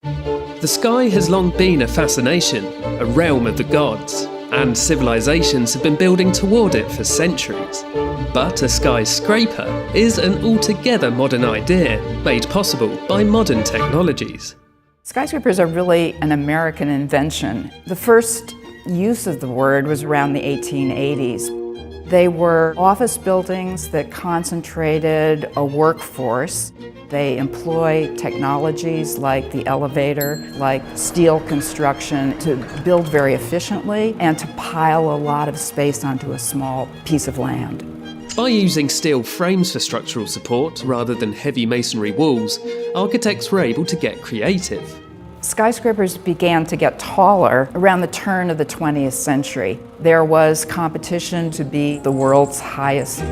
The sky has long been a fascination, a realm of the gods, and civilizations have been building toward it for centuries. But a skyscraper is an altogether modern idea, made possible by modern technologies. Skyscrapers are really an American invention. The first use of the word was around the 1880s. They were office buildings that concentrated a workforce. They employ technologies like the elevator, like steel construction, to build very efficiently and to pile a lot of space onto a small piece of land. By using steel frames for structural support rather than heavy masonry walls, architects were able to get creative. Skyscrapers began to get taller around the turn of the 20th century. There was competition to be the world's highest.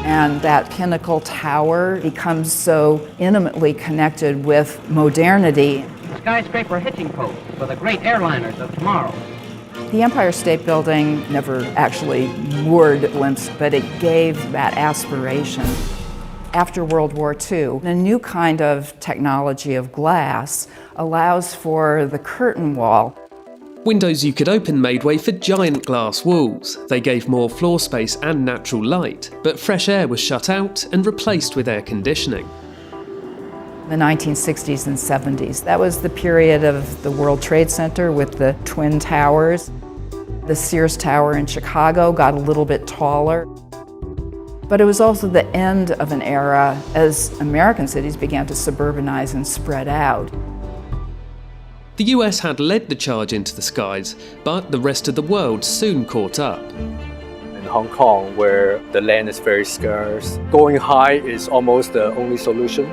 And that pinnacle tower becomes so intimately connected with modernity. Skyscraper hitching post for the great airliners of tomorrow. The Empire State Building never actually moored glimpse, but it gave that aspiration. After World War II, a new kind of technology of glass allows for the curtain wall. Windows you could open made way for giant glass walls. They gave more floor space and natural light, but fresh air was shut out and replaced with air conditioning. The 1960s and 70s. That was the period of the World Trade Center with the Twin Towers. The Sears Tower in Chicago got a little bit taller. But it was also the end of an era as American cities began to suburbanize and spread out. The US had led the charge into the skies, but the rest of the world soon caught up. In Hong Kong, where the land is very scarce, going high is almost the only solution.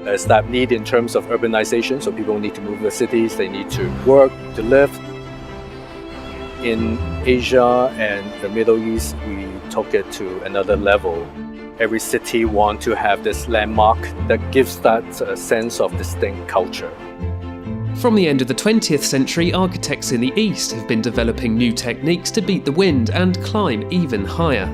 There's that need in terms of urbanization, so people need to move to the cities, they need to work, to live. In Asia and the Middle East, we took it to another level. Every city wants to have this landmark that gives that sense of distinct culture. From the end of the 20th century, architects in the East have been developing new techniques to beat the wind and climb even higher.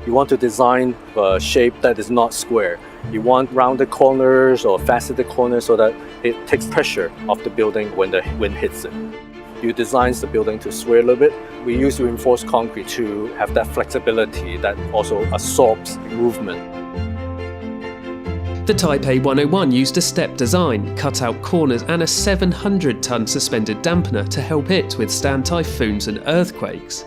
You want to design a shape that is not square. You want rounded corners or faceted corners so that it takes pressure off the building when the wind hits it. You design the building to sway a little bit. We use reinforced concrete to have that flexibility that also absorbs movement. The Taipei 101 used a step design, cut out corners and a 700-ton suspended dampener to help it withstand typhoons and earthquakes.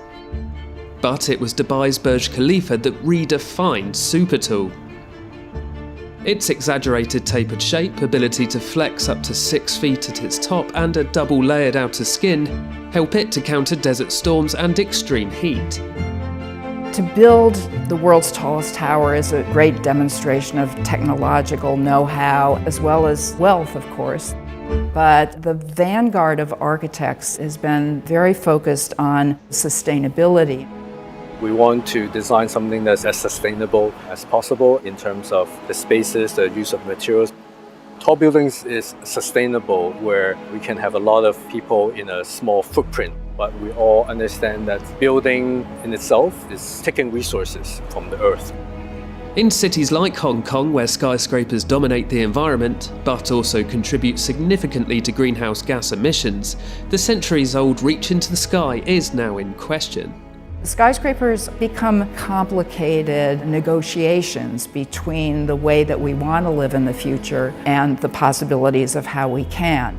But it was Dubai's Burj Khalifa that redefined Supertall. Its exaggerated tapered shape, ability to flex up to 6 feet at its top and a double-layered outer skin help it to counter desert storms and extreme heat. To build the world's tallest tower is a great demonstration of technological know-how, as well as wealth, of course. But the vanguard of architects has been very focused on sustainability. We want to design something that's as sustainable as possible in terms of the spaces, the use of materials. Tall buildings is sustainable where we can have a lot of people in a small footprint, but we all understand that building in itself is taking resources from the earth. In cities like Hong Kong, where skyscrapers dominate the environment, but also contribute significantly to greenhouse gas emissions, the centuries-old reach into the sky is now in question. Skyscrapers become complicated negotiations between the way that we want to live in the future and the possibilities of how we can.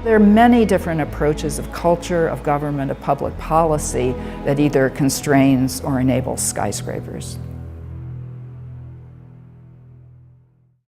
There are many different approaches of culture, of government, of public policy that either constrains or enables skyscrapers.